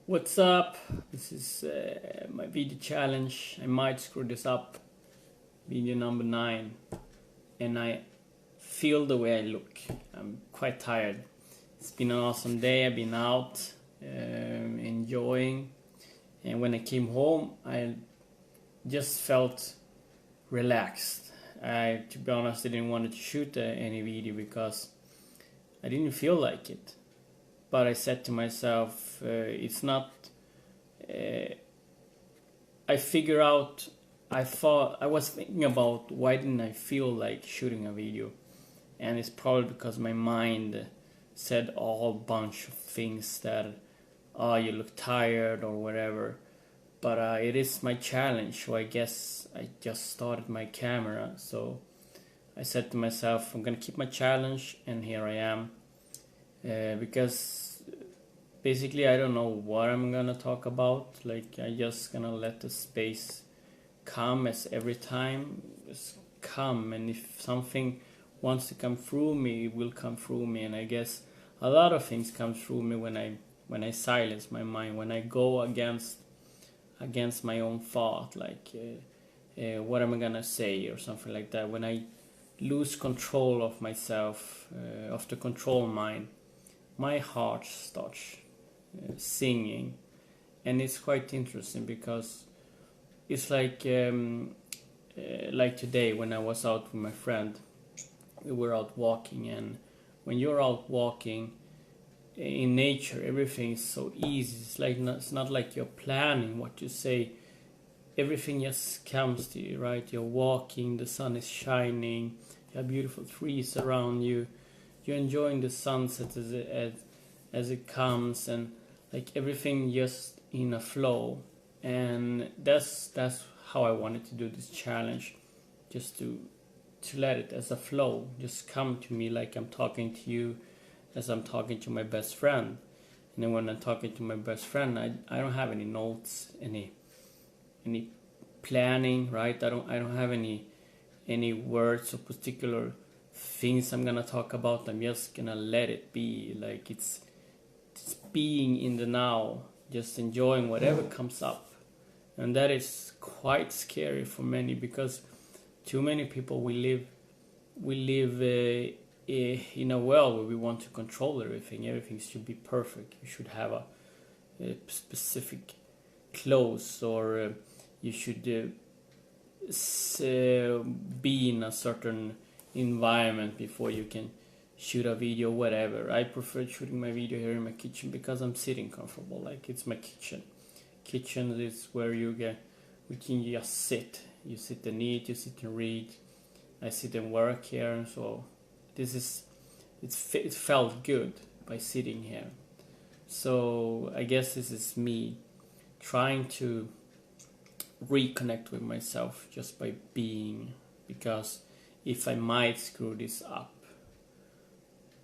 What's up? This is my video challenge. I might screw this up. Video number 9. And I feel the way I look. I'm quite tired. It's been an awesome day. I've been out enjoying. And when I came home, I just felt relaxed. To be honest, I didn't want to shoot any video because I didn't feel like it. But I said to myself, it's not. I figure out. I was thinking about why didn't I feel like shooting a video, and it's probably because my mind said a whole bunch of things that, oh, you look tired or whatever. But it is my challenge, so I guess I just started my camera. So I said to myself, I'm gonna keep my challenge, and here I am. Because basically I don't know what I'm gonna talk about. Like, I just gonna let the space come as every time it's come, and if something wants to come through me, it will come through me. And I guess a lot of things come through me when I silence my mind, when I go against my own thought, like what am I gonna say or something like that. When I lose control of myself, of the control mind, my heart starts singing. And it's quite interesting because it's like today when I was out with my friend. We were out walking, and when you're out walking in nature, everything is so easy. It's not like you're planning what you say. Everything just comes to you, right? You're walking, the sun is shining, you have beautiful trees around you, you're enjoying the sunset as it comes, and like everything just in a flow. And that's how I wanted to do this challenge, just to let it as a flow, just come to me like I'm talking to you, as I'm talking to my best friend. And then when I'm talking to my best friend, I don't have any notes, any planning, right? I don't have any words or particular things I'm gonna talk about. I'm just gonna let it be. Like, it's being in the now, just enjoying whatever comes up. And that is quite scary for many, because too many people, we live in a world where we want to control everything should be perfect. You should have a specific clothes, or you should be in a certain environment before you can shoot a video, whatever. I prefer shooting my video here in my kitchen because I'm sitting comfortable. Like, it's my kitchen. Kitchen is where we can just sit. You sit and eat, you sit and read. I sit and work here, so it felt good by sitting here. So I guess this is me trying to reconnect with myself just by being, because if I might screw this up,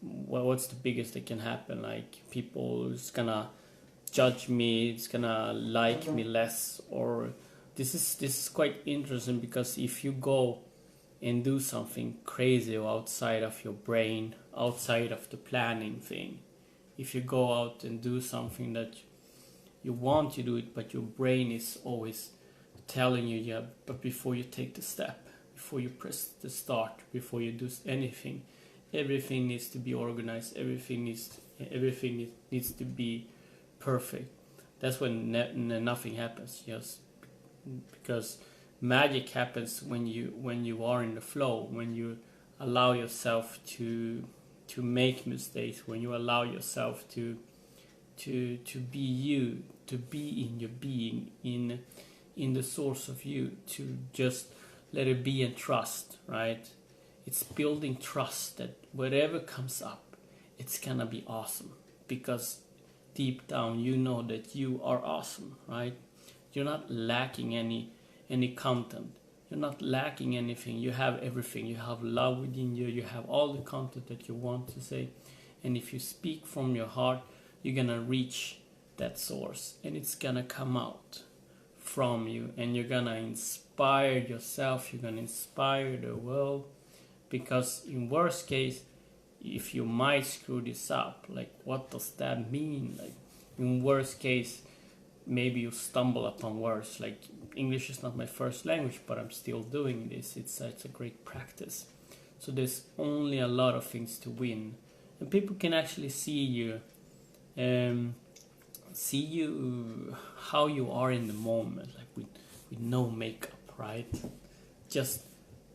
well, what's the biggest that can happen? Like, people is gonna judge me, it's gonna like me less. Or this is quite interesting, because if you go and do something crazy outside of your brain, outside of the planning thing, if you go out and do something that you want to do it, but your brain is always telling you, yeah, but before you take the step, before you press the start, before you do anything, everything needs to be organized, everything needs to be perfect. That's when nothing happens, just because magic happens when you are in the flow, when you allow yourself to make mistakes, when you allow yourself to be you, to be in your being, in the source of you, to just let it be and trust, right? It's building trust that whatever comes up, it's gonna be awesome, because deep down you know that you are awesome, right? You're not lacking any content. You're not lacking anything. You have everything. You have love within you. You have all the content that you want to say. And if you speak from your heart, you're gonna reach that source, and it's gonna come out from you, and you're gonna inspire yourself. You're gonna inspire the world, because in worst case, if you might screw this up, like, what does that mean? Like, in worst case, maybe you stumble upon words. Like, English is not my first language, but I'm still doing this. It's a great practice. So there's only a lot of things to win, and people can actually see you, how you are in the moment, like with no makeup, right? Just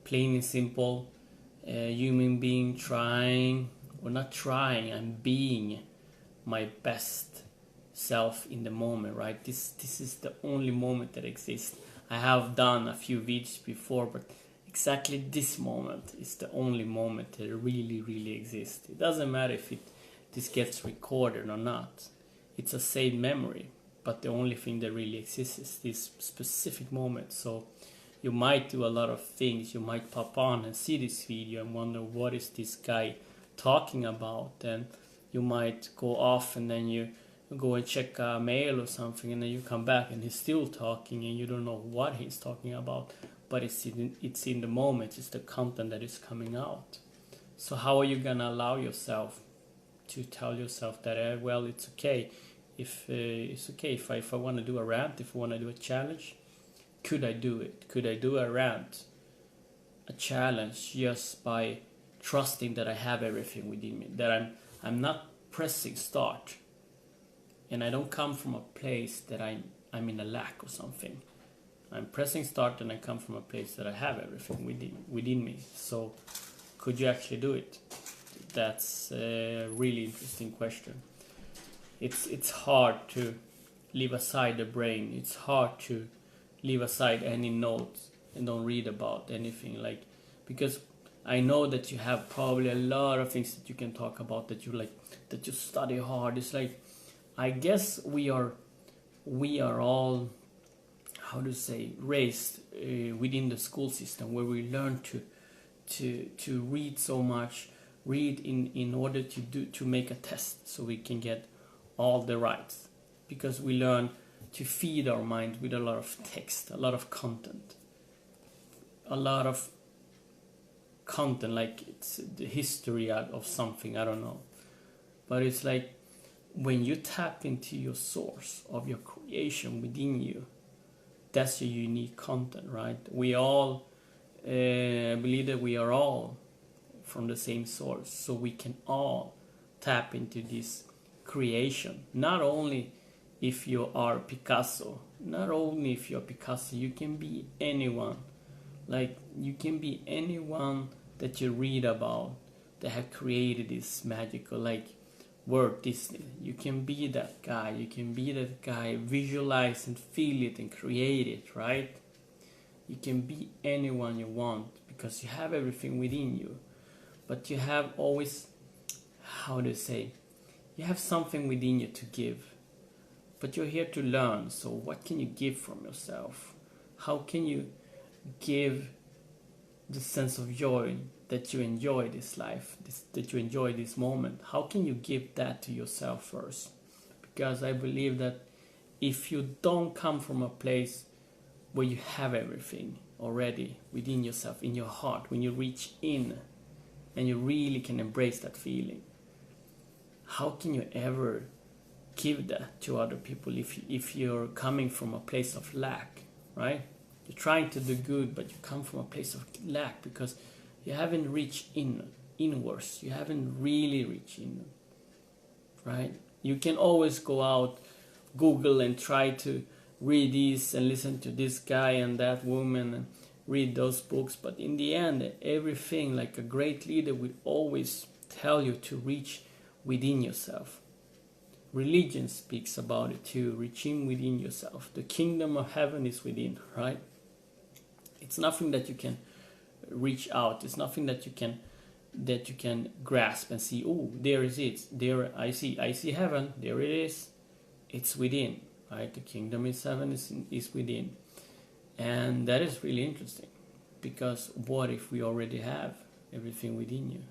plain and simple, human being trying, or not trying, I'm being my best self in the moment, right? This is the only moment that exists. I have done a few videos before, but exactly this moment is the only moment that really exists. It doesn't matter if this gets recorded or not. It's a saved memory, but the only thing that really exists is this specific moment. So you might do a lot of things. You might pop on and see this video and wonder, what is this guy talking about? And you might go off, and then you go and check a mail or something, and then you come back and he's still talking, and you don't know what he's talking about, but it's in the moment. It's the content that is coming out. So how are you gonna allow yourself to tell yourself that, well, it's okay if I want to do a rant, if I want to do a challenge? Could I do it? Could I do a rant, a challenge, just by trusting that I have everything within me, that I'm not pressing start, and I don't come from a place that I'm in a lack or something. I'm pressing start, and I come from a place that I have everything within me. So could you actually do it? That's a really interesting question. It's hard to leave aside the brain. It's hard to leave aside any notes and don't read about anything, like, because I know that you have probably a lot of things that you can talk about, that you study hard. It's like, I guess we are all, how to say, raised within the school system, where we learn to read so much, read in order to make a test, so we can get all the rights, because we learn to feed our mind with a lot of text, a lot of content, like it's the history of something, I don't know. But it's like, when you tap into your source of your creation within you, that's your unique content, right? We all believe that we are all from the same source, so we can all tap into this creation. Not only if you are Picasso, you can be anyone. Like, you can be anyone that you read about that have created this magical, like Walt Disney. You can be that guy. Visualize and feel it and create it, right? You can be anyone you want, because you have everything within you. But you have always, how to say, you have something within you to give. But you're here to learn. So what can you give from yourself? How can you give the sense of joy that you enjoy this life, that you enjoy this moment? How can you give that to yourself first? Because I believe that if you don't come from a place where you have everything already within yourself, in your heart, when you reach in and you really can embrace that feeling, how can you ever give that to other people if you're coming from a place of lack, right? You're trying to do good, but you come from a place of lack because you haven't reached inwards. You haven't really reached in, right? You can always go out, Google, and try to read this and listen to this guy and that woman and read those books. But in the end, everything, like a great leader, will always tell you to reach within yourself. Religion speaks about it too, reaching within yourself. The kingdom of heaven is within, right? It's nothing that you can reach out. It's nothing that you can grasp and see. Oh, there is it. There I see heaven. There it is. It's within, right? The kingdom is heaven is within, and that is really interesting. Because what if we already have everything within you?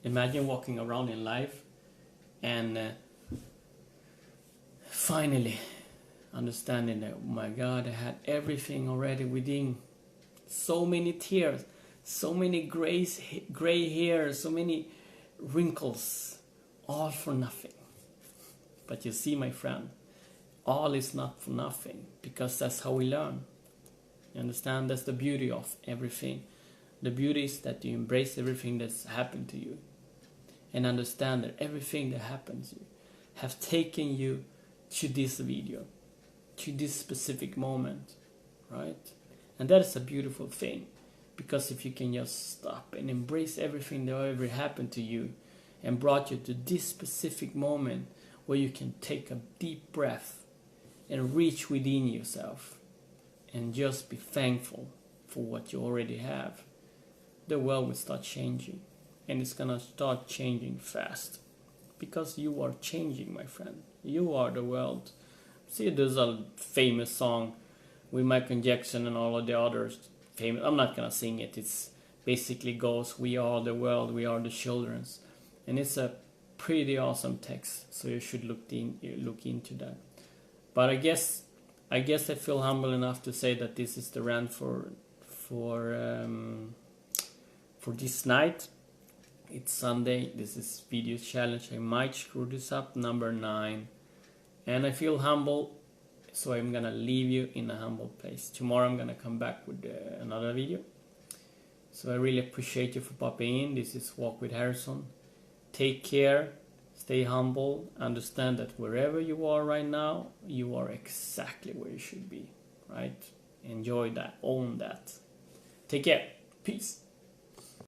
Imagine walking around in life and finally understanding that, oh my God, I had everything already within. So many tears, so many gray hair, so many wrinkles, all for nothing. But you see, my friend, all is not for nothing, because that's how we learn. You understand? That's the beauty of everything. The beauty is that you embrace everything that's happened to you and understand that everything that happens to you have taken you to this video, to this specific moment, right? And that is a beautiful thing, because if you can just stop and embrace everything that ever happened to you and brought you to this specific moment where you can take a deep breath and reach within yourself and just be thankful for what you already have, the world will start changing, and it's gonna start changing fast, because you are changing, my friend. You are the world. See, there's a famous song with Michael Jackson and all of the others famous. I'm not gonna sing it. It's basically goes, "We are the world, we are the children's," and it's a pretty awesome text. So you should look into that. But I guess I feel humble enough to say that this is the rant for this night. It's Sunday. This is video challenge. I might screw this up, number 9, and I feel humble. So I'm gonna leave you in a humble place. Tomorrow I'm gonna come back with another video. So I really appreciate you for popping in. This is Walk with Harrison. Take care. Stay humble. Understand that wherever you are right now, you are exactly where you should be. Right? Enjoy that. Own that. Take care. Peace.